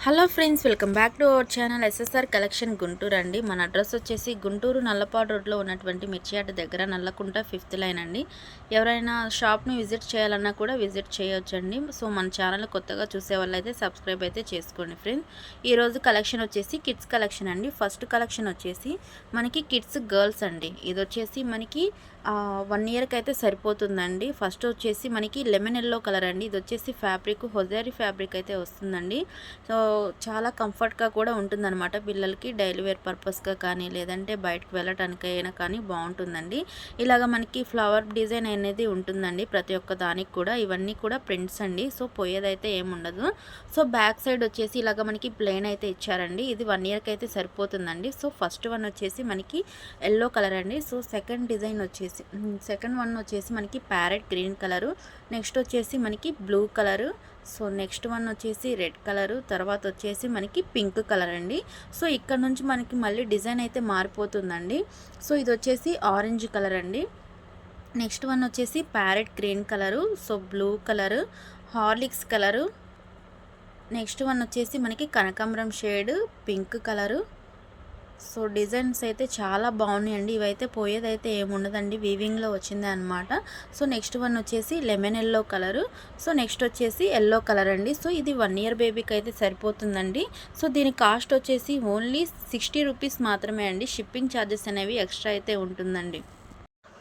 Hello friends, welcome back to our channel SSR collection Guntur అండి. మన address వచ్చేసి గుంటూరు నల్లపాడు రోడ్లో ఉన్నటువంటి మిర్చియాట దగ్గర నల్లకుంట 5th లైన్ అండి. ఎవరైనా షాప్ని విజిట్ చేయాలన్నా కూడా విజిట్ చేయొచ్చండి. సో మన ఛానల్ కొత్తగా చూసే వాళ్ళైతే సబ్స్క్రైబ్ అయితే చేసుకోండి ఫ్రెండ్స్. ఈరోజు కలెక్షన్ వచ్చేసి కిడ్స్ కలెక్షన్ అండి. ఫస్ట్ కలెక్షన్ వచ్చేసి మనకి కిడ్స్ గర్ల్స్ అండి. ఇది వచ్చేసి మనకి 1 ఇయర్కి అయితే సరిపోతుందండి. ఫస్ట్ వచ్చేసి మనకి లెమన్ ఎల్లో కలర్ అండి. ఇది వచ్చేసి ఫ్యాబ్రిక్ హొజారీ ఫ్యాబ్రిక్ అయితే వస్తుందండి. సో చాలా కంఫర్ట్గా కూడా ఉంటుందన్నమాట. పిల్లలకి డైలీ వేర్ పర్పస్గా కానీ లేదంటే బయటకు వెళ్ళటానికి అయినా కానీ బాగుంటుందండి. ఇలాగ మనకి ఫ్లవర్ డిజైన్ అనేది ఉంటుందండి ప్రతి ఒక్క దానికి కూడా. ఇవన్నీ కూడా ప్రింట్స్ అండి. సో పోయేదైతే ఏముండదు. సో బ్యాక్ సైడ్ వచ్చేసి ఇలాగ మనకి ప్లెయిన్ అయితే ఇచ్చారండి. ఇది 1 ఇయర్కి అయితే సరిపోతుందండి. సో ఫస్ట్ వన్ వచ్చేసి మనకి ఎల్లో కలర్ అండి. సో సెకండ్ వన్ వచ్చేసి మనకి ప్యారెట్ గ్రీన్ కలరు, నెక్స్ట్ వచ్చేసి మనకి blue colour, so next one వచ్చేసి రెడ్ కలరు, తర్వాత వచ్చేసి మనకి పింక్ కలర్ అండి. సో ఇక్కడ నుంచి మనకి మళ్ళీ డిజైన్ అయితే మారిపోతుందండి. సో ఇది వచ్చేసి ఆరెంజ్ కలర్ అండి. నెక్స్ట్ వన్ వచ్చేసి parrot green colour, so blue colour, Horlicks colour, next one వచ్చేసి మనకి కనకాంబరం shade pink colour. So designs అయితే చాలా బాగున్నాయండి. ఇవైతే పోయేదైతే ఏముండదండి, వీవింగ్లో వచ్చింది అనమాట. సో నెక్స్ట్ వన్ వచ్చేసి lemon yellow colour, so next వచ్చేసి ఎల్లో కలర్ అండి. సో ఇది 1 ఇయర్ బేబీకి అయితే సరిపోతుందండి. సో దీని కాస్ట్ వచ్చేసి ఓన్లీ 60 రూపీస్ మాత్రమే అండి. షిప్పింగ్ ఛార్జెస్ అనేవి ఎక్స్ట్రా అయితే ఉంటుందండి.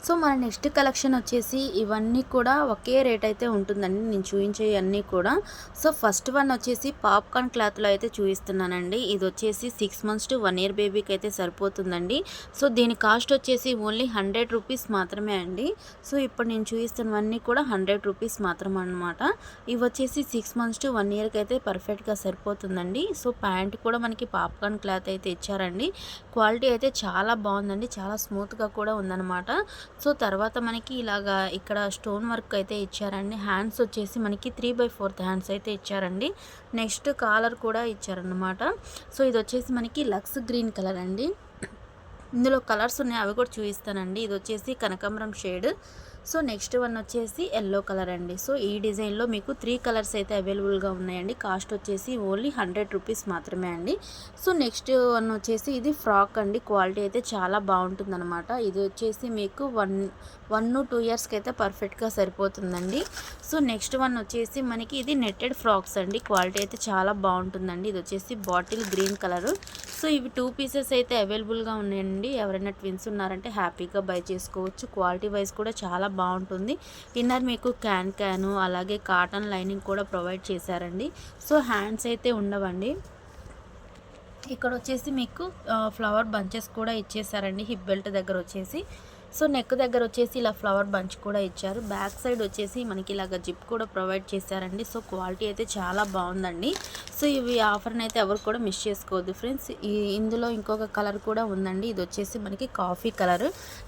సో మన నెక్స్ట్ కలెక్షన్ వచ్చేసి ఇవన్నీ కూడా ఒకే రేట్ అయితే ఉంటుందండి, నేను చూపించే అన్నీ కూడా. సో ఫస్ట్ వన్ వచ్చేసి పాప్కార్న్ క్లాత్లో అయితే చూపిస్తున్నానండి. ఇది వచ్చేసి 6 months to 1 year బేబీకి అయితే సరిపోతుందండి. సో దీని కాస్ట్ వచ్చేసి ఓన్లీ 100 రూపీస్ మాత్రమే అండి. సో ఇప్పుడు నేను చూపిస్తున్నవన్నీ కూడా 100 రూపీస్ మాత్రమే అనమాట. ఇవి వచ్చేసి 6 months to 1 yearకి అయితే పర్ఫెక్ట్గా సరిపోతుందండి. సో ప్యాంట్ కూడా మనకి పాప్కార్న్ క్లాత్ అయితే ఇచ్చారండి. క్వాలిటీ అయితే చాలా బాగుందండి, చాలా స్మూత్గా కూడా ఉందన్నమాట. సో తర్వాత మనకి ఇలాగా ఇక్కడ స్టోన్ వర్క్ అయితే ఇచ్చారండి. హ్యాండ్స్ వచ్చేసి మనకి 3/4 హ్యాండ్స్ అయితే ఇచ్చారండి. నెక్స్ట్ కాలర్ కూడా ఇచ్చారన్నమాట. సో ఇది వచ్చేసి మనకి లక్స్ గ్రీన్ కలర్ అండి. ఇందులో కలర్స్ ఉన్నాయి, అవి కూడా చూపిస్తానండి. ఇది వచ్చేసి కనకాంబరం షేడ్. సో నెక్స్ట్ వన్ వచ్చేసి ఎల్లో కలర్ అండి. సో ఈ డిజైన్లో మీకు 3 కలర్స్ అయితే అవైలబుల్గా ఉన్నాయండి. కాస్ట్ వచ్చేసి ఓన్లీ 100 రూపీస్ మాత్రమే అండి. సో నెక్స్ట్ వన్ వచ్చేసి ఇది ఫ్రాక్ అండి. క్వాలిటీ అయితే చాలా బాగుంటుందన్నమాట. ఇది వచ్చేసి మీకు 1 to 2 yearsకి అయితే పర్ఫెక్ట్గా సరిపోతుందండి. సో నెక్స్ట్ వన్ వచ్చేసి మనకి ఇది నెట్టెడ్ ఫ్రాక్స్ అండి. క్వాలిటీ అయితే చాలా బాగుంటుందండి. ఇది వచ్చేసి బాటిల్ గ్రీన్ కలరు. సో ఇవి 2 పీసెస్ అయితే అవైలబుల్గా ఉన్నాయండి. ఎవరైనా ట్విన్స్ ఉన్నారంటే హ్యాపీగా బై చేసుకోవచ్చు. క్వాలిటీ వైజ్ కూడా చాలా బాగుంటుంది. ఇన్నర్ మీకు క్యాను అలాగే కాటన్ లైనింగ్ కూడా ప్రొవైడ్ చేశారండి. సో హ్యాండ్స్ అయితే ఉండవండి. ఇక్కడ వచ్చేసి మీకు ఫ్లవర్ బంచెస్ కూడా ఇచ్చేసారండి హిప్ బెల్ట్ దగ్గర వచ్చేసి. సో నెక్ దగ్గర వచ్చేసి ఇలా ఫ్లవర్ బంచ్ కూడా ఇచ్చారు. బ్యాక్ సైడ్ వచ్చేసి మనకి ఇలాగ జిప్ కూడా ప్రొవైడ్ చేశారండి. సో క్వాలిటీ అయితే చాలా బాగుందండి. సో ఇవి ఆఫర్ని అయితే ఎవరు కూడా మిస్ చేసుకోవద్దు ఫ్రెండ్స్. ఇందులో ఇంకొక కలర్ కూడా ఉందండి. ఇది వచ్చేసి మనకి కాఫీ కలర్.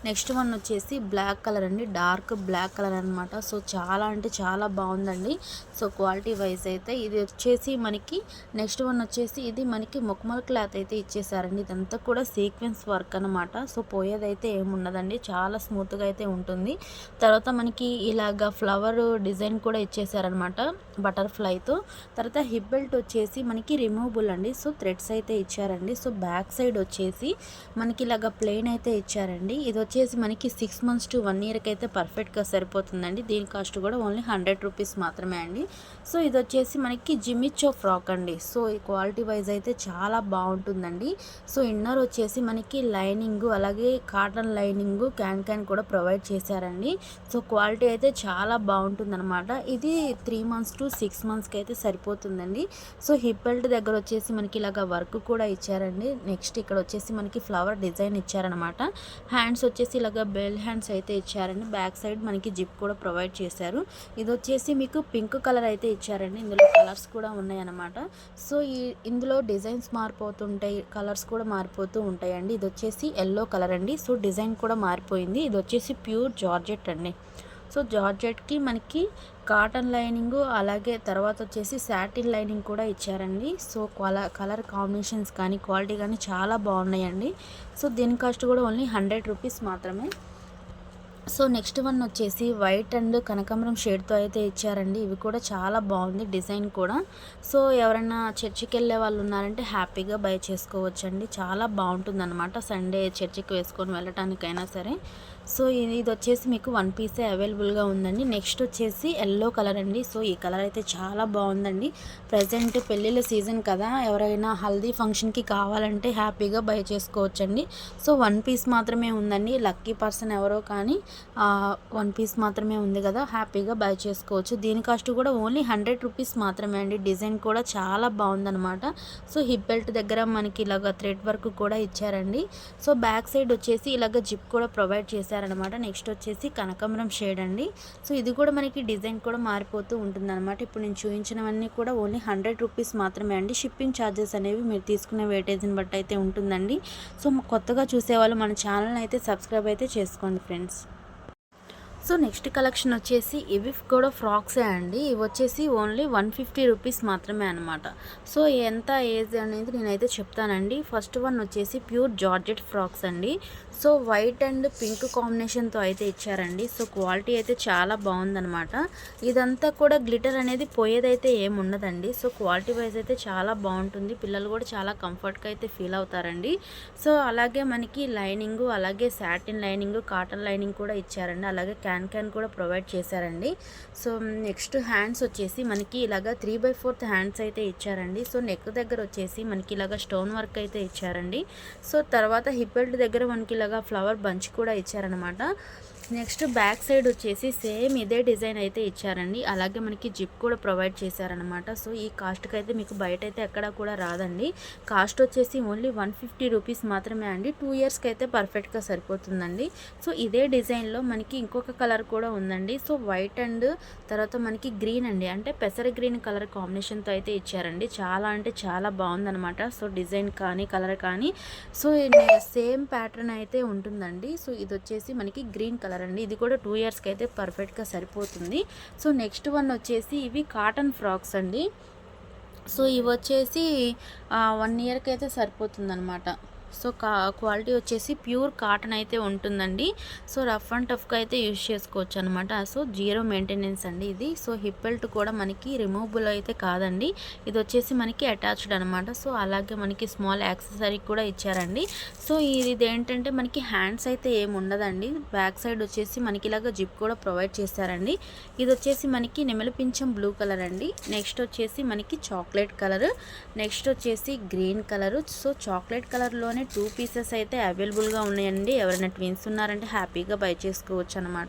నెక్స్ట్ వన్ వచ్చేసి బ్లాక్ కలర్ అండి, డార్క్ బ్లాక్ కలర్ అనమాట. సో చాలా అంటే చాలా బాగుందండి. సో క్వాలిటీ వైజ్ అయితే ఇది వచ్చేసి మనకి నెక్స్ట్ వన్ వచ్చేసి ఇది మనకి ముక్మల్ క్లాత్ అయితే ఇచ్చేసారండి. ఇదంతా కూడా సీక్వెన్స్ వర్క్ అనమాట. సో పోయేదైతే ఏముండదండి, చాలా స్మూత్గా అయితే ఉంటుంది. తర్వాత మనకి ఇలాగ ఫ్లవర్ డిజైన్ కూడా ఇచ్చేసారనమాట బటర్ఫ్లైతో. తర్వాత హిప్ బెల్ట్ వచ్చేసి మనకి రిమూవబుల్ అండి. సో థ్రెడ్స్ అయితే ఇచ్చారండి. సో బ్యాక్ సైడ్ వచ్చేసి మనకి ఇలాగ ప్లెయిన్ అయితే ఇచ్చారండి. ఇది వచ్చేసి మనకి 6 months to 1 yearకి అయితే పర్ఫెక్ట్గా సరిపోతుందండి. దీని కాస్ట్ కూడా ఓన్లీ 100 రూపీస్ మాత్రమే అండి. సో ఇది వచ్చేసి మనకి జిమిచ్చో ఫ్రాక్ అండి. సో ఈ క్వాలిటీ వైజ్ అయితే చాలా బాగుంటుందండి. సో ఇన్నర్ వచ్చేసి మనకి లైనింగ్ అలాగే కాటన్ లైనింగ్ క్యాన్ కూడా ప్రొవైడ్ చేశారండి. సో క్వాలిటీ అయితే చాలా బాగుంటుందన్నమాట. ఇది 3 months to 6 monthsకి అయితే సరిపోతుందండి. సో హిప్ బెల్ట్ దగ్గర వచ్చేసి మనకి ఇలాగ వర్క్ కూడా ఇచ్చారండి. నెక్స్ట్ ఇక్కడ వచ్చేసి మనకి ఫ్లవర్ డిజైన్ ఇచ్చారనమాట. హ్యాండ్స్ వచ్చేసి ఇలాగ బెల్ హ్యాండ్స్ అయితే ఇచ్చారండి. బ్యాక్ సైడ్ మనకి జిప్ కూడా ప్రొవైడ్ చేశారు. ఇది వచ్చేసి మీకు పింక్ కలర్ అయితే ఇచ్చారండి. ఇందులో కలర్స్ కూడా ఉన్నాయన్నమాట. సో ఇందులో డిజైన్స్ మారిపోతుంటాయి, కలర్స్ కూడా మారిపోతూ ఉంటాయండి. ఇది వచ్చేసి ఎల్లో కలర్ అండి. సో డిజైన్ కూడా మారిపోయింది. ఇది వచ్చేసి ప్యూర్ జార్జెట్ అండి. సో జార్జెట్కి మనకి కాటన్ లైనింగ్ అలాగే తర్వాత వచ్చేసి సాటిన్ లైనింగ్ కూడా ఇచ్చారండి. సో కలర్ కాంబినేషన్స్ కానీ క్వాలిటీ కానీ చాలా బాగున్నాయండి. సో దీని కాస్ట్ కూడా ఓన్లీ 100 రూపీస్ మాత్రమే. సో నెక్స్ట్ వన్ వచ్చేసి వైట్ అండ్ కనకాంబరం షేడ్తో అయితే ఇచ్చారండి. ఇవి కూడా చాలా బాగుంది డిజైన్ కూడా. సో ఎవరైనా చర్చికి వెళ్ళే వాళ్ళు ఉన్నారంటే హ్యాపీగా బై చేసుకోవచ్చండి. చాలా బాగుంటుందన్నమాట సండే చర్చికి వేసుకొని వెళ్ళటానికైనా సరే. సో ఇది వచ్చేసి మీకు 1 పీసే అవైలబుల్గా ఉందండి. నెక్స్ట్ వచ్చేసి ఎల్లో కలర్ అండి. సో ఈ కలర్ అయితే చాలా బాగుందండి. ప్రజెంట్ పెళ్ళిళ్ళ సీజన్ కదా, ఎవరైనా హల్దీ ఫంక్షన్కి కావాలంటే హ్యాపీగా బై చేసుకోవచ్చండి. సో 1 పీస్ మాత్రమే ఉందండి. లక్కీ పర్సన్ ఎవరో కానీ 1 పీస్ మాత్రమే ఉంది కదా, హ్యాపీగా బై చేసుకోవచ్చు. దీని కాస్ట్ కూడా ఓన్లీ 100 రూపీస్ మాత్రమే అండి. డిజైన్ కూడా చాలా బాగుందన్నమాట. సో హిప్ బెల్ట్ దగ్గర మనకి ఇలాగ థ్రెడ్ వర్క్ కూడా ఇచ్చారండి. సో బ్యాక్ సైడ్ వచ్చేసి ఇలాగ జిప్ కూడా ప్రొవైడ్ చేశారనమాట. నెక్స్ట్ వచ్చేసి కనకాంబరం షేడ్ అండి. సో ఇది కూడా మనకి డిజైన్ కూడా మారిపోతూ ఉంటుందన్నమాట. ఇప్పుడు నేను చూపించినవన్నీ కూడా ఓన్లీ 100 రూపీస్ మాత్రమే అండి. షిప్పింగ్ ఛార్జెస్ అనేవి మీరు తీసుకునే వెయిటేజ్ని బట్టి అయితే ఉంటుందండి. సో కొత్తగా చూసేవాళ్ళు మన ఛానల్ని అయితే సబ్స్క్రైబ్ అయితే చేసుకోండి ఫ్రెండ్స్. సో నెక్స్ట్ కలెక్షన్ వచ్చేసి ఇవి కూడా ఫ్రాక్సే అండి. ఇవి వచ్చేసి ఓన్లీ 150 రూపీస్ మాత్రమే అనమాట. సో ఎంత ఏజ్ అనేది నేనైతే చెప్తానండి. ఫస్ట్ వన్ వచ్చేసి ప్యూర్ జార్జెట్ ఫ్రాక్స్ అండి. సో వైట్ అండ్ పింక్ కాంబినేషన్తో అయితే ఇచ్చారండి. సో క్వాలిటీ అయితే చాలా బాగుందనమాట. ఇదంతా కూడా గ్లిటర్ అనేది పోయేదైతే ఏముండదండి. సో క్వాలిటీ వైజ్ అయితే చాలా బాగుంటుంది. పిల్లలు కూడా చాలా కంఫర్ట్గా అయితే ఫీల్ అవుతారండి. సో అలాగే మనకి లైనింగ్, అలాగే సాటిన్ లైనింగ్, కాటన్ లైనింగ్ కూడా ఇచ్చారండి. అలాగే క్యాన్ కూడా ప్రొవైడ్ చేశారండి. సో నెక్స్ట్ హ్యాండ్స్ వచ్చేసి మనకి ఇలాగా 3/4 హ్యాండ్స్ అయితే ఇచ్చారండి. సో నెక్ దగ్గర వచ్చేసి మనకి ఇలాగా స్టోన్ వర్క్ అయితే ఇచ్చారండి. సో తర్వాత హిప్ బెల్ట్ దగ్గర మనకి ఇలాగా ఫ్లవర్ బంచ్ కూడా ఇచ్చారనమాట. నెక్స్ట్ బ్యాక్ సైడ్ వచ్చేసి సేమ్ ఇదే డిజైన్ అయితే ఇచ్చారండి. అలాగే మనకి జిప్ కూడా ప్రొవైడ్ చేశారనమాట. సో ఈ కాస్ట్కి అయితే మీకు బయట అయితే ఎక్కడ కూడా రాదండి. కాస్ట్ వచ్చేసి ఓన్లీ 150 రూపీస్ మాత్రమే అండి. 2 ఇయర్స్కి అయితే పర్ఫెక్ట్గా సరిపోతుందండి. సో ఇదే డిజైన్లో మనకి ఇంకొక కలర్ కూడా ఉందండి. సో వైట్ అండ్ తర్వాత మనకి గ్రీన్ అండి, అంటే పెసర గ్రీన్ కలర్ కాంబినేషన్తో అయితే ఇచ్చారండి. చాలా అంటే చాలా బాగుందనమాట. సో డిజైన్ కానీ కలర్ కానీ సో సేమ్ ప్యాటర్న్ అయితే ఉంటుందండి. సో ఇది వచ్చేసి మనకి గ్రీన్ కలర్ అండి. ఇది కూడా 2 ఇయర్స్కి అయితే పర్ఫెక్ట్గా సరిపోతుంది. సో నెక్స్ట్ వన్ వచ్చేసి ఇవి కాటన్ ఫ్రాక్స్ అండి. సో ఇవి వచ్చేసి 1 ఇయర్కి అయితే సరిపోతుంది అనమాట. సో క్వాలిటీ వచ్చేసి ప్యూర్ కాటన్ అయితే ఉంటుందండి. సో రఫ్ అండ్ టఫ్గా అయితే యూజ్ చేసుకోవచ్చు అనమాట. సో 0 మెయింటెనెన్స్ అండి ఇది. సో హిప్ బెల్ట్ కూడా మనకి రిమూవబుల్ అయితే కాదండి. ఇది వచ్చేసి మనకి అటాచ్డ్ అనమాట. సో అలాగే మనకి స్మాల్ యాక్సెసరీ కూడా ఇచ్చారండి. సో ఇది ఏంటంటే మనకి హ్యాండ్స్ అయితే ఏమి ఉండదండి. బ్యాక్ సైడ్ వచ్చేసి మనకి ఇలాగ జిప్ కూడా ప్రొవైడ్ చేశారండి. ఇది వచ్చేసి మనకి నెమలి పింఛం బ్లూ కలర్ అండి. నెక్స్ట్ వచ్చేసి మనకి చాక్లెట్ కలర్, నెక్స్ట్ వచ్చేసి గ్రీన్ కలర్. సో చాక్లెట్ కలర్లోనే 2 పీసెస్ అయితే అవైలబుల్గా ఉన్నాయండి. ఎవరైనా ట్విన్స్ ఉన్నారంటే హ్యాపీగా బై చేసుకోవచ్చు అనమాట.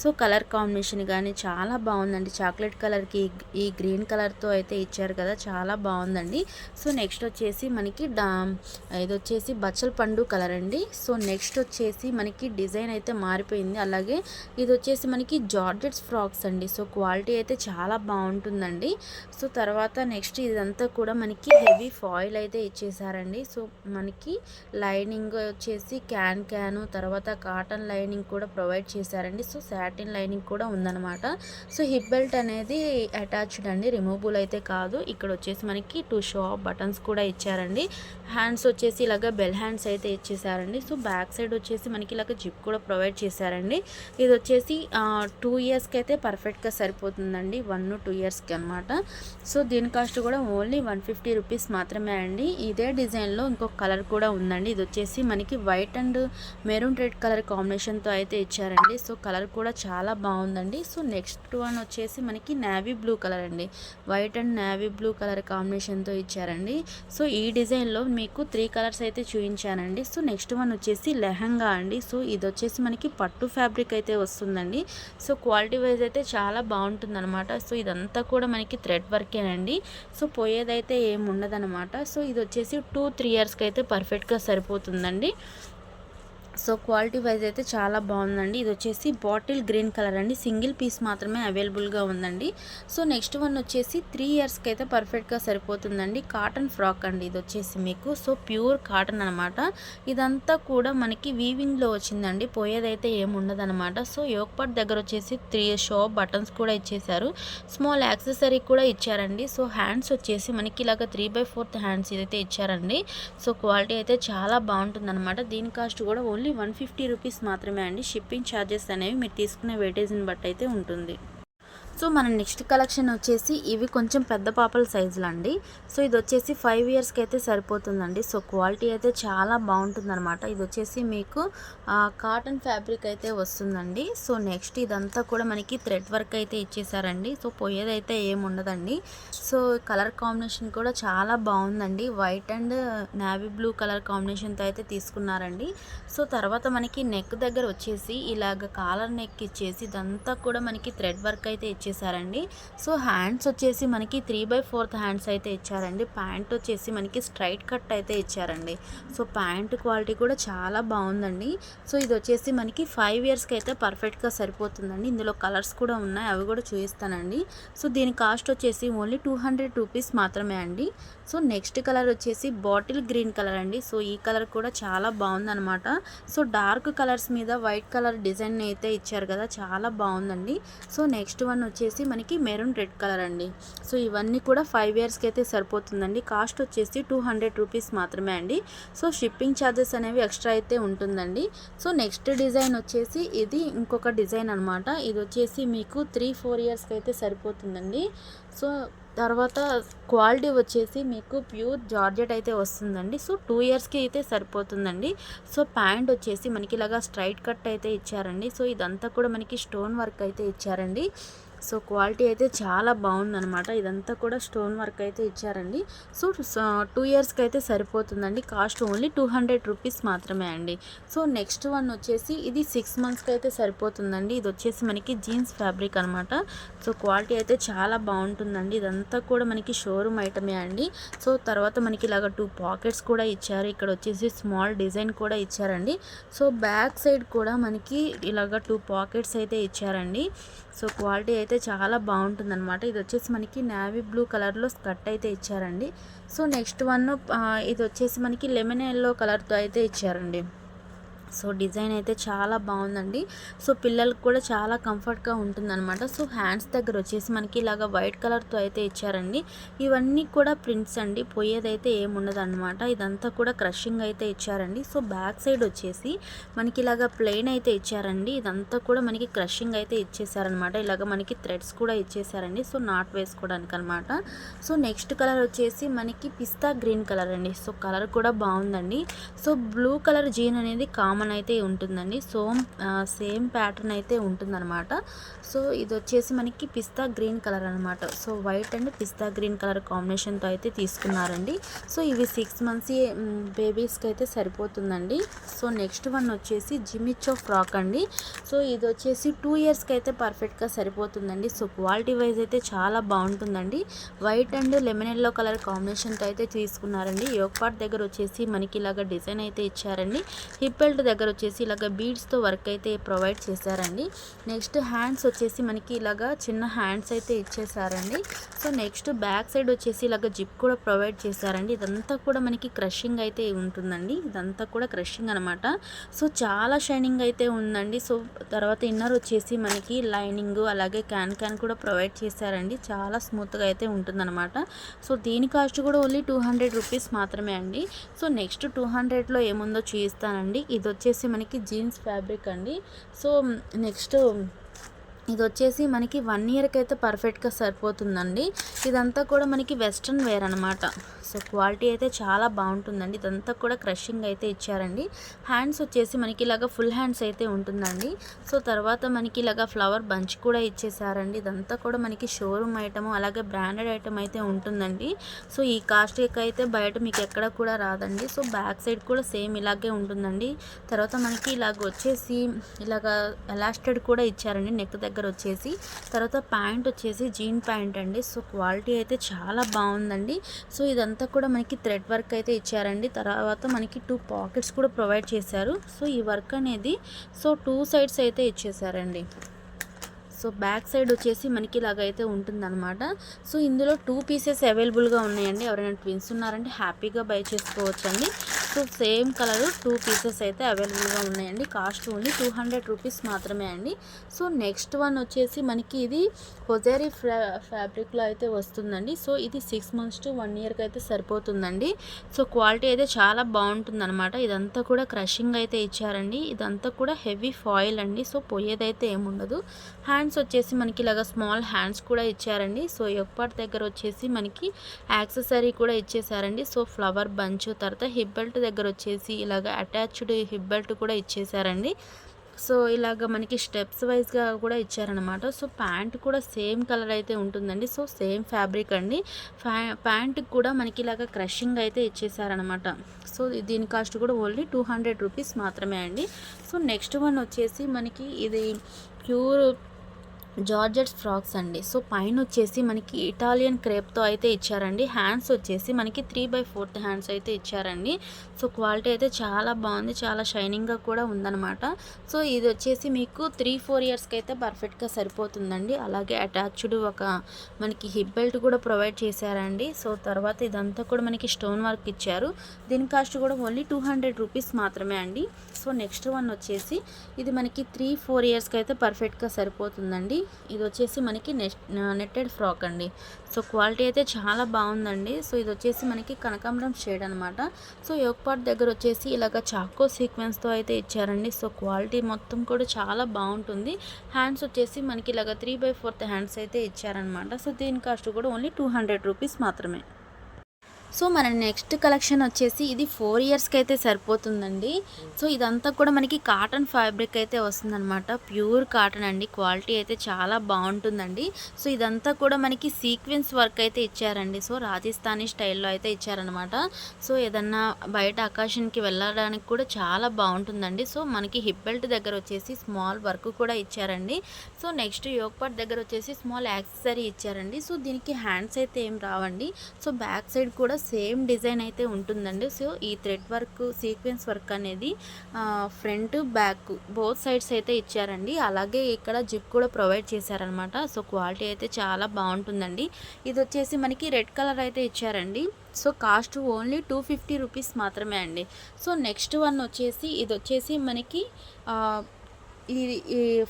సో కలర్ కాంబినేషన్ కానీ చాలా బాగుందండి. చాక్లెట్ కలర్కి ఈ గ్రీన్ కలర్తో అయితే ఇచ్చారు కదా, చాలా బాగుందండి. సో నెక్స్ట్ వచ్చేసి మనకి ఇది వచ్చేసి బచ్చల పండు కలర్ అండి. సో నెక్స్ట్ వచ్చేసి మనకి డిజైన్ అయితే మారిపోయింది. అలాగే ఇది వచ్చేసి మనకి జార్జెట్స్ ఫ్రాక్స్ అండి. సో క్వాలిటీ అయితే చాలా బాగుంటుందండి. సో తర్వాత నెక్స్ట్ ఇదంతా కూడా మనకి హెవీ ఫాయిల్ అయితే ఇచ్చేసారండి. సో మనకి లైనింగ్ వచ్చేసి క్యాను తర్వాత కాటన్ లైనింగ్ కూడా ప్రొవైడ్ చేశారండి. సో సాటిన్ లైనింగ్ కూడా ఉందన్నమాట. సో హిప్ బెల్ట్ అనేది అటాచ్డ్ అండి, రిమూవబుల్ అయితే కాదు. ఇక్కడ వచ్చేసి మనకి 2 షో బటన్స్ కూడా ఇచ్చారండి. హ్యాండ్స్ వచ్చేసి ఇలాగ బెల్ హ్యాండ్స్ అయితే ఇచ్చేసారండి. సో బ్యాక్ సైడ్ వచ్చేసి మనకి ఇలాగ జిప్ కూడా ప్రొవైడ్ చేశారండి. ఇది వచ్చేసి 2 ఇయర్స్కి అయితే పర్ఫెక్ట్గా సరిపోతుందండి. 1-2 ఇయర్స్కి అనమాట. సో దీని కాస్ట్ కూడా ఓన్లీ 150 రూపీస్ మాత్రమే అండి. ఇదే డిజైన్లో ఇంకొక కలర్ కూడా ఉందండి. ఇది వచ్చేసి మనకి white and maroon red colour కాంబినేషన్తో అయితే ఇచ్చారండి. సో కలర్ కూడా చాలా బాగుందండి. సో నెక్స్ట్ వన్ వచ్చేసి మనకి నేవీ బ్లూ కలర్ అండి. White and navy blue colour కాంబినేషన్తో ఇచ్చారండి. సో ఈ డిజైన్లో మీకు 3 కలర్స్ అయితే చూపించానండి. సో నెక్స్ట్ వన్ వచ్చేసి లెహంగా అండి. సో ఇది వచ్చేసి మనకి పట్టు ఫ్యాబ్రిక్ అయితే వస్తుందండి. సో క్వాలిటీ వైజ్ అయితే చాలా బాగుంటుందన్నమాట. సో ఇదంతా కూడా మనకి థ్రెడ్ వర్కేనండి. సో పోయేదైతే ఏమి ఉండదన్నమాట. సో ఇది వచ్చేసి 2-3 ఇయర్స్కి అయితే పర్ఫెక్ట్గా సరిపోతుందండి. సో క్వాలిటీ వైజ్ అయితే చాలా బాగుందండి. ఇది వచ్చేసి బాటిల్ గ్రీన్ కలర్ అండి. సింగిల్ పీస్ మాత్రమే అవైలబుల్గా ఉందండి. సో నెక్స్ట్ వన్ వచ్చేసి 3 ఇయర్స్కి అయితే పర్ఫెక్ట్గా సరిపోతుందండి. కాటన్ ఫ్రాక్ అండి ఇది వచ్చేసి మీకు. సో ప్యూర్ కాటన్ అనమాట. ఇదంతా కూడా మనకి వీవింగ్లో వచ్చిందండి. పోయేదైతే ఏమి ఉండదన్నమాట. సో యోక్ పార్ట్ దగ్గర వచ్చేసి 3 షో బటన్స్ కూడా ఇచ్చేసారు. స్మాల్ యాక్సెసరీ కూడా ఇచ్చారండి. సో హ్యాండ్స్ వచ్చేసి మనకి ఇలాగ 3/4 హ్యాండ్స్ ఇదైతే ఇచ్చారండి. సో క్వాలిటీ అయితే చాలా బాగుంటుందన్నమాట. దీని కాస్ట్ కూడా ఓన్లీ ఓన్లీ 150 రూపీస్ మాత్రమే అండి. షిప్పింగ్ ఛార్జెస్ అనేవి మీరు తీసుకునే వెయిటేజ్ని బట్టి అయితే ఉంటుంది. సో మన నెక్స్ట్ కలెక్షన్ వచ్చేసి ఇవి కొంచెం పెద్ద పాపల సైజులు అండి. సో ఇది వచ్చేసి 5 ఇయర్స్కి అయితే సరిపోతుందండి. సో క్వాలిటీ అయితే చాలా బాగుంటుందన్నమాట. ఇది వచ్చేసి మీకు కాటన్ ఫ్యాబ్రిక్ అయితే వస్తుందండి. సో నెక్స్ట్ ఇదంతా కూడా మనకి థ్రెడ్ వర్క్ అయితే ఇచ్చేసారండి. సో పోయేదైతే ఏముండదండి. సో కలర్ కాంబినేషన్ కూడా చాలా బాగుందండి. White and navy blue colour కాంబినేషన్తో అయితే తీసుకున్నారండి. సో తర్వాత మనకి నెక్ దగ్గర వచ్చేసి ఇలాగ కాలర్ నెక్ ఇచ్చేసి ఇదంతా కూడా మనకి థ్రెడ్ వర్క్ అయితే ఇచ్చేసారండి. సో హ్యాండ్స్ వచ్చేసి మనకి 3/4 హ్యాండ్స్ అయితే ఇచ్చారండి. ప్యాంట్ వచ్చేసి మనకి స్ట్రైట్ కట్ అయితే ఇచ్చారండి. సో ప్యాంట్ క్వాలిటీ కూడా చాలా బాగుందండి. సో ఇది వచ్చేసి మనకి 5 ఇయర్స్కి అయితే పర్ఫెక్ట్గా సరిపోతుందండి. ఇందులో కలర్స్ కూడా ఉన్నాయి, అవి కూడా చూపిస్తానండి. సో దీని కాస్ట్ వచ్చేసి ఓన్లీ 200 రూపీస్ మాత్రమే అండి. సో నెక్స్ట్ కలర్ వచ్చేసి బాటిల్ గ్రీన్ కలర్ అండి. సో ఈ కలర్ కూడా చాలా బాగుందన్నమాట. సో డార్క్ కలర్స్ మీద వైట్ కలర్ డిజైన్ అయితే ఇచ్చారు కదా, చాలా బాగుందండి. సో నెక్స్ట్ వన్ వచ్చేసి మనకి మెరూన్ రెడ్ కలర్ అండి. సో ఇవన్నీ కూడా 5 ఇయర్స్కి అయితే సరిపోతుందండి. కాస్ట్ వచ్చేసి 200 రూపీస్ మాత్రమే అండి. సో షిప్పింగ్ ఛార్జెస్ అనేవి ఎక్స్ట్రా అయితే ఉంటుందండి. సో నెక్స్ట్ డిజైన్ వచ్చేసి ఇది ఇంకొక డిజైన్ అనమాట. ఇది వచ్చేసి మీకు 3-4 ఇయర్స్కి అయితే సరిపోతుందండి. సో తర్వాత క్వాలిటీ వచ్చేసి మీకు ప్యూర్ జార్జెట్ అయితే వస్తుందండి. సో 2 ఇయర్స్కి అయితే సరిపోతుందండి. సో ప్యాంట్ వచ్చేసి మనకి ఇలాగా స్ట్రైట్ కట్ అయితే ఇచ్చారండి. సో ఇదంతా కూడా మనకి స్టోన్ వర్క్ అయితే ఇచ్చారండి. సో క్వాలిటీ అయితే చాలా బాగుందనమాట. ఇదంతా కూడా స్టోన్ వర్క్ అయితే ఇచ్చారండి. సో 2 ఇయర్స్కి అయితే సరిపోతుందండి. కాస్ట్ ఓన్లీ 200 రూపీస్ మాత్రమే అండి. సో నెక్స్ట్ వన్ వచ్చేసి ఇది 6 మంత్స్కి అయితే సరిపోతుందండి. ఇది వచ్చేసి మనకి జీన్స్ ఫ్యాబ్రిక్ అనమాట. సో క్వాలిటీ అయితే చాలా బాగుంటుందండి. ఇదంతా కూడా మనకి షోరూమ్ ఐటమే అండి. సో తర్వాత మనకి ఇలాగ 2 పాకెట్స్ కూడా ఇచ్చారు. ఇక్కడ వచ్చేసి స్మాల్ డిజైన్ కూడా ఇచ్చారండి. సో బ్యాక్ సైడ్ కూడా మనకి ఇలాగ 2 పాకెట్స్ అయితే ఇచ్చారండి. సో క్వాలిటీ అయితే చాలా బాగుంటుందన్నమాట. ఇది వచ్చేసి మనకి నావీ బ్లూ కలర్లో స్కర్ట్ అయితే ఇచ్చారండి. సో నెక్స్ట్ వన్ ఇది వచ్చేసి మనకి లెమన్ ఎల్లో కలర్తో అయితే ఇచ్చారండి. సో డిజైన్ అయితే చాలా బాగుందండి. సో పిల్లలకు కూడా చాలా కంఫర్ట్గా ఉంటుందన్నమాట. సో హ్యాండ్స్ దగ్గర వచ్చేసి మనకి ఇలాగ వైట్ కలర్తో అయితే ఇచ్చారండి. ఇవన్నీ కూడా ప్రింట్స్ అండి, పోయేదైతే ఏముండదు అనమాట. ఇదంతా కూడా క్రషింగ్ అయితే ఇచ్చారండి. సో బ్యాక్ సైడ్ వచ్చేసి మనకి ఇలాగ ప్లెయిన్ అయితే ఇచ్చారండి. ఇదంతా కూడా మనకి క్రషింగ్ అయితే ఇచ్చేసారనమాట. ఇలాగ మనకి థ్రెడ్స్ కూడా ఇచ్చేసారండి. సో నాట్ వేసుకోవడానికి అనమాట. సో నెక్స్ట్ కలర్ వచ్చేసి మనకి పిస్తా గ్రీన్ కలర్ అండి. సో కలర్ కూడా బాగుందండి. సో బ్లూ కలర్ జీన్ అనేది కామన్ అయితే ఉంటుందండి. సో సేమ్ ప్యాటర్న్ అయితే ఉంటుందన్నమాట. సో ఇది వచ్చేసి మనకి పిస్తా గ్రీన్ కలర్ అనమాట. So white and pista green colour కాంబినేషన్తో అయితే తీసుకున్నారండి. సో ఇవి 6 మంత్స్ బేబీస్కి అయితే సరిపోతుందండి. సో నెక్స్ట్ వన్ వచ్చేసి జిమిచ్చో ఫ్రాక్ అండి. సో ఇది వచ్చేసి 2 ఇయర్స్కి అయితే పర్ఫెక్ట్గా సరిపోతుందండి. సో క్వాలిటీ వైజ్ అయితే చాలా బాగుంటుందండి. White and lemon yellow colour కాంబినేషన్తో అయితే తీసుకున్నారండి. యోక్ పార్ట్ దగ్గర వచ్చేసి మనకి ఇలాగ డిజైన్ అయితే ఇచ్చారండి. హిప్ బెల్ట్ దగ్గర వచ్చేసి ఇలాగ బీడ్స్తో వర్క్ అయితే ప్రొవైడ్ చేశారండి. నెక్స్ట్ హ్యాండ్స్ వచ్చేసి మనకి ఇలాగ చిన్న హ్యాండ్స్ అయితే ఇచ్చేసారండి. సో నెక్స్ట్ బ్యాక్ సైడ్ వచ్చేసి ఇలాగ జిప్ కూడా ప్రొవైడ్ చేశారండి. ఇదంతా కూడా మనకి క్రషింగ్ అయితే ఉంటుందండి. ఇదంతా కూడా క్రషింగ్ అనమాట. సో చాలా షైనింగ్ అయితే ఉందండి. సో తర్వాత ఇన్నర్ వచ్చేసి మనకి లైనింగ్ అలాగే క్యాన్ కూడా ప్రొవైడ్ చేశారండి. చాలా స్మూత్గా అయితే ఉంటుందన్నమాట. సో దీని కాస్ట్ కూడా ఓన్లీ 200 రూపీస్ మాత్రమే అండి. సో నెక్స్ట్ 200లో ఏముందో చూపిస్తానండి. ఇది వచ్చేసి మనకి జీన్స్ ఫ్యాబ్రిక్ అండి. సో నెక్స్ట్ ఇది వచ్చేసి మనకి 1 ఇయర్కి అయితే పర్ఫెక్ట్గా సరిపోతుందండి. ఇదంతా కూడా మనకి వెస్ట్రన్ వేర్ అనమాట. సో క్వాలిటీ అయితే చాలా బాగుంటుందండి. ఇదంతా కూడా క్రషింగ్ అయితే ఇచ్చారండి. హ్యాండ్స్ వచ్చేసి మనకి ఇలాగ ఫుల్ హ్యాండ్స్ అయితే ఉంటుందండి. సో తర్వాత మనకి ఇలాగ ఫ్లవర్ బంచ్ కూడా ఇచ్చేసారండి. ఇదంతా కూడా మనకి షోరూమ్ ఐటమ్ అలాగే బ్రాండెడ్ ఐటమ్ అయితే ఉంటుందండి. సో ఈ కాస్ట్కి అయితే బయట మీకు ఎక్కడ కూడా రాదండి. సో బ్యాక్ సైడ్ కూడా సేమ్ ఇలాగే ఉంటుందండి. తర్వాత మనకి ఇలాగ వచ్చేసి ఇలాగ ఎలాస్టెడ్ కూడా ఇచ్చారండి నెక్ దగ్గర వచ్చేసి. తర్వాత ప్యాంట్ వచ్చేసి జీన్ ప్యాంట్ అండి. సో క్వాలిటీ అయితే చాలా బాగుందండి. సో ఇదంతా కూడా మనకి థ్రెడ్ వర్క్ అయితే ఇచ్చారండి. తర్వాత మనకి 2 పాకెట్స్ కూడా ప్రొవైడ్ చేశారు. సో ఈ వర్క్ అనేది 2 సైడ్స్ అయితే ఇచ్చేసారండి. సో బ్యాక్ సైడ్ వచ్చేసి మనకి ఇలాగైతే ఉంటుందన్నమాట. సో ఇందులో 2 పీసెస్ అవైలబుల్గా ఉన్నాయండి. ఎవరైనా ట్విన్స్ ఉన్నారంటే హ్యాపీగా బై చేసుకోవచ్చండి. So so same colour 2 pieces అయితే అవైలబుల్గా ఉన్నాయండి. కాస్ట్ ఓన్లీ 200 రూపీస్ మాత్రమే అండి. సో నెక్స్ట్ వన్ వచ్చేసి మనకి ఇది హొజేరీ ఫ్యాబ్రిక్లో అయితే వస్తుందండి. సో ఇది 6 months to 1 yearకి అయితే సరిపోతుందండి. సో క్వాలిటీ అయితే చాలా బాగుంటుందన్నమాట. ఇదంతా కూడా క్రషింగ్ అయితే ఇచ్చారండి. ఇదంతా కూడా హెవీ ఫాయిల్ అండి. సో పోయేదైతే ఏముండదు. హ్యాండ్స్ వచ్చేసి మనకి ఇలాగ స్మాల్ హ్యాండ్స్ కూడా ఇచ్చారండి. సో యోక్ పార్ట్ దగ్గర వచ్చేసి మనకి యాక్సెసరీ కూడా ఇచ్చేసారండి. సో ఫ్లవర్ బంచ్, తర్వాత హిప్ బెల్ట్ దగ్గర వచ్చేసి ఇలాగ అటాచ్డ్ హిప్ బెల్ట్ కూడా ఇచ్చేసారండి. సో ఇలాగ మనకి స్టెప్స్ వైజ్గా కూడా ఇచ్చారనమాట. సో ప్యాంట్ కూడా సేమ్ కలర్ అయితే ఉంటుందండి. సో సేమ్ ఫ్యాబ్రిక్ అండి. ప్యాంట్కి కూడా మనకి ఇలాగ క్రషింగ్ అయితే ఇచ్చేసారనమాట. సో దీని కాస్ట్ కూడా ఓన్లీ 200 రూపీస్ మాత్రమే అండి. సో నెక్స్ట్ వన్ వచ్చేసి మనకి ఇది ప్యూర్ జార్జెట్స్ ఫ్రాక్స్ అండి. సో పైన వచ్చేసి మనకి ఇటాలియన్ క్రేప్తో అయితే ఇచ్చారండి. హ్యాండ్స్ వచ్చేసి మనకి 3/4 హ్యాండ్స్ అయితే ఇచ్చారండి. సో క్వాలిటీ అయితే చాలా బాగుంది, చాలా షైనింగ్గా కూడా ఉందన్నమాట. సో ఇది వచ్చేసి మీకు 3-4 ఇయర్స్కి అయితే పర్ఫెక్ట్గా సరిపోతుందండి. అలాగే అటాచ్డ్ ఒక మనకి హిప్ బెల్ట్ కూడా ప్రొవైడ్ చేశారండి. సో తర్వాత ఇదంతా కూడా మనకి స్టోన్ వర్క్ ఇచ్చారు. దీని కాస్ట్ కూడా ఓన్లీ 200 రూపీస్ మాత్రమే అండి. సో నెక్స్ట్ వన్ వచ్చేసి ఇది మనకి 3-4 ఇయర్స్కి అయితే పర్ఫెక్ట్గా సరిపోతుందండి. ఇది వచ్చేసి మనకి నెట్టెడ్ ఫ్రాక్ అండి. సో క్వాలిటీ అయితే చాలా బాగుందండి. సో ఇది వచ్చేసి మనకి కనకాంబరం షేడ్ అనమాట. సో యోక్ పార్ట్ దగ్గర వచ్చేసి ఇలాగ చాకో సీక్వెన్స్తో అయితే ఇచ్చారండి. సో క్వాలిటీ మొత్తం కూడా చాలా బాగుంటుంది. హ్యాండ్స్ వచ్చేసి మనకి ఇలాగ 3/4 హ్యాండ్స్ అయితే ఇచ్చారనమాట. సో దీని కాస్ట్ కూడా ఓన్లీ 200 రూపీస్ మాత్రమే. సో మన నెక్స్ట్ కలెక్షన్ వచ్చేసి ఇది 4 ఇయర్స్కి అయితే సరిపోతుందండి. సో ఇదంతా కూడా మనకి కాటన్ ఫ్యాబ్రిక్ అయితే వస్తుందన్నమాట. ప్యూర్ కాటన్ అండి. క్వాలిటీ అయితే చాలా బాగుంటుందండి. సో ఇదంతా కూడా మనకి సీక్వెన్స్ వర్క్ అయితే ఇచ్చారండి. సో రాజస్థానీ స్టైల్లో అయితే ఇచ్చారనమాట. సో ఏదన్నా బయట అకేషన్కి వెళ్ళడానికి కూడా చాలా బాగుంటుందండి. సో మనకి హిప్ బెల్ట్ దగ్గర వచ్చేసి స్మాల్ వర్క్ కూడా ఇచ్చారండి. సో నెక్స్ట్ యోక్ పార్ట్ దగ్గర వచ్చేసి స్మాల్ యాక్సెసరీ ఇచ్చారండి. సో దీనికి హ్యాండ్స్ అయితే ఏం రావండి. సో బ్యాక్ సైడ్ కూడా సేమ్ డిజైన్ అయితే ఉంటుందండి. సో ఈ థ్రెడ్ వర్క్, సీక్వెన్స్ వర్క్ అనేది ఫ్రంట్ బ్యాక్ బోత్ సైడ్స్ అయితే ఇచ్చారండి. అలాగే ఇక్కడ జిప్ కూడా ప్రొవైడ్ చేశారనమాట. సో క్వాలిటీ అయితే చాలా బాగుంటుందండి. ఇది వచ్చేసి మనకి రెడ్ కలర్ అయితే ఇచ్చారండి. సో కాస్ట్ ఓన్లీ 250 రూపీస్ మాత్రమే అండి. సో నెక్స్ట్ వన్ వచ్చేసి ఇది వచ్చేసి మనకి ఈ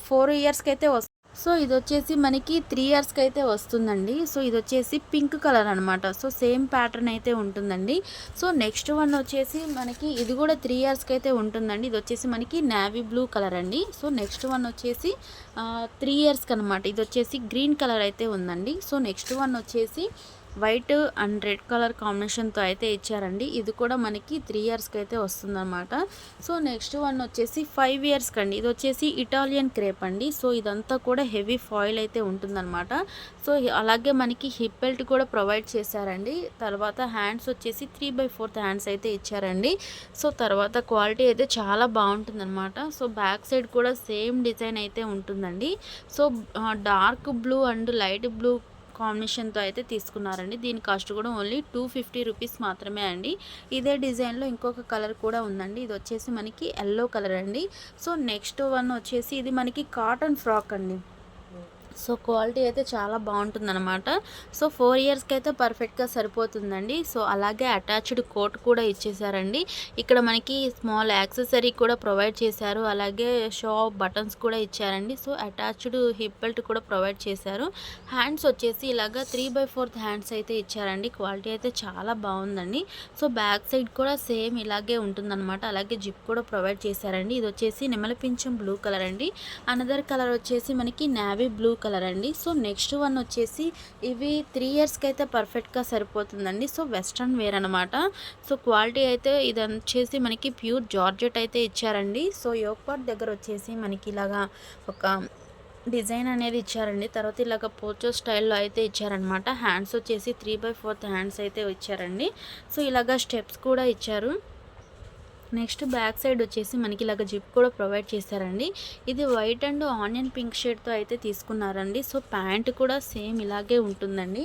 4 ఇయర్స్కి అయితే వస్తుంది. సో ఇది వచ్చేసి మనకి 3 ఇయర్స్కి అయితే వస్తుందండి. సో ఇది వచ్చేసి పింక్ కలర్ అనమాట. సో సేమ్ ప్యాటర్న్ అయితే ఉంటుందండి. సో నెక్స్ట్ వన్ వచ్చేసి మనకి ఇది కూడా 3 ఇయర్స్కి అయితే ఉంటుందండి. ఇది వచ్చేసి మనకి నేవీ బ్లూ కలర్ అండి. సో నెక్స్ట్ వన్ వచ్చేసి 3 ఇయర్స్కి అనమాట. ఇది వచ్చేసి గ్రీన్ కలర్ అయితే ఉందండి. సో నెక్స్ట్ వన్ వచ్చేసి వైట్ అండ్ రెడ్ కలర్ కాంబినేషన్తో అయితే ఇచ్చారండి. ఇది కూడా మనకి 3 ఇయర్స్కి అయితే వస్తుందన్నమాట. సో నెక్స్ట్ వన్ వచ్చేసి 5 ఇయర్స్కి అండి. ఇది వచ్చేసి ఇటాలియన్ క్రేప్ అండి. సో ఇదంతా కూడా హెవీ ఫాయిల్ అయితే ఉంటుందన్నమాట. సో అలాగే మనకి హిప్ బెల్ట్ కూడా ప్రొవైడ్ చేశారండి. తర్వాత హ్యాండ్స్ వచ్చేసి 3/4 హ్యాండ్స్ అయితే ఇచ్చారండి. సో తర్వాత క్వాలిటీ అయితే చాలా బాగుంటుందన్నమాట. సో బ్యాక్ సైడ్ కూడా సేమ్ డిజైన్ అయితే ఉంటుందండి. So dark blue and light blue కాంబినేషన్తో అయితే తీసుకున్నారండి. దీని కాస్ట్ కూడా ఓన్లీ 250 రూపీస్ మాత్రమే అండి. ఇదే డిజైన్లో ఇంకొక కలర్ కూడా ఉందండి. ఇది వచ్చేసి మనకి ఎల్లో కలర్ అండి. సో నెక్స్ట్ వన్ వచ్చేసి ఇది మనకి కాటన్ ఫ్రాక్ అండి. సో క్వాలిటీ అయితే చాలా బాగుంటుందన్నమాట. సో 4 ఇయర్స్కి అయితే పర్ఫెక్ట్గా సరిపోతుందండి. సో అలాగే అటాచ్డ్ కోట్ కూడా ఇచ్చేసారండి. ఇక్కడ మనకి స్మాల్ యాక్సెసరీ కూడా ప్రొవైడ్ చేశారు. అలాగే షో బటన్స్ కూడా ఇచ్చారండి. సో అటాచ్డ్ హిప్ బెల్ట్ కూడా ప్రొవైడ్ చేశారు. హ్యాండ్స్ వచ్చేసి ఇలాగా 3/4 హ్యాండ్స్ అయితే ఇచ్చారండి. క్వాలిటీ అయితే చాలా బాగుందండి. సో బ్యాక్ సైడ్ కూడా సేమ్ ఇలాగే ఉంటుందన్నమాట. అలాగే జిప్ కూడా ప్రొవైడ్ చేశారండి. ఇది వచ్చేసి నెమలిపించం బ్లూ కలర్ అండి. అనదర్ కలర్ వచ్చేసి మనకి నేవీ బ్లూ కలర్ అండి. సో నెక్స్ట్ వన్ వచ్చేసి ఇవి 3 ఇయర్స్కి అయితే పర్ఫెక్ట్గా సరిపోతుందండి. సో వెస్ట్రన్ వేర్ అనమాట. సో క్వాలిటీ అయితే ఇది వచ్చేసి మనకి ప్యూర్ జార్జెట్ అయితే ఇచ్చారండి. సో యోక్ పార్ట్ దగ్గర వచ్చేసి మనకి ఇలాగా ఒక డిజైన్ అనేది ఇచ్చారండి. తర్వాత ఇలాగ పోచో స్టైల్లో అయితే ఇచ్చారనమాట. హ్యాండ్స్ వచ్చేసి 3/4 హ్యాండ్స్ అయితే ఇచ్చారండి. సో ఇలాగ స్టెప్స్ కూడా ఇచ్చారు. నెక్స్ట్ బ్యాక్ సైడ్ వచ్చేసి మనకి ఇలాగ జిప్ కూడా ప్రొవైడ్ చేశారండి. ఇది వైట్ అండ్ ఆనియన్ పింక్ షేడ్తో అయితే తీసుకున్నారండి. సో ప్యాంట్ కూడా సేమ్ ఇలాగే ఉంటుందండి.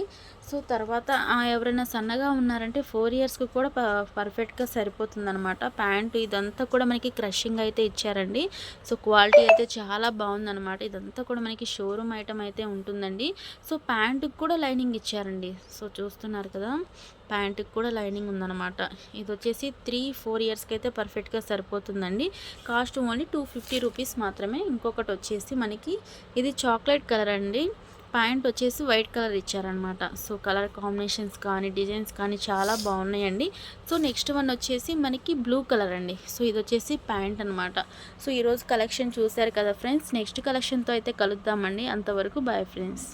సో తర్వాత ఎవరైనా సన్నగా ఉన్నారంటే 4 ఇయర్స్కి కూడా పర్ఫెక్ట్గా సరిపోతుందన్నమాట. ప్యాంటు ఇదంతా కూడా మనకి క్రషింగ్ అయితే ఇచ్చారండి. సో క్వాలిటీ అయితే చాలా బాగుందన్నమాట. ఇదంతా కూడా మనకి షోరూమ్ ఐటమ్ అయితే ఉంటుందండి. సో ప్యాంటుకి కూడా లైనింగ్ ఇచ్చారండి. సో చూస్తున్నారు కదా, ప్యాంటుకి కూడా లైనింగ్ ఉందన్నమాట. ఇది వచ్చేసి 3-4 ఇయర్స్కి అయితే పర్ఫెక్ట్గా సరిపోతుందండి. కాస్ట్ ఓన్లీ 250 రూపీస్ మాత్రమే. ఇంకొకటి వచ్చేసి మనకి ఇది చాక్లెట్ కలర్ అండి. ప్యాంట్ వచ్చేసి వైట్ కలర్ ఇచ్చారనమాట. సో కలర్ కాంబినేషన్స్ కానీ డిజైన్స్ కానీ చాలా బాగున్నాయండి. సో నెక్స్ట్ వన్ వచ్చేసి మనకి బ్లూ కలర్ అండి. సో ఇది వచ్చేసి ప్యాంట్ అనమాట. సో ఈరోజు కలెక్షన్ చూశారు కదా ఫ్రెండ్స్. నెక్స్ట్ కలెక్షన్తో అయితే కలుద్దామండి. అంతవరకు బాయ్ ఫ్రెండ్స్.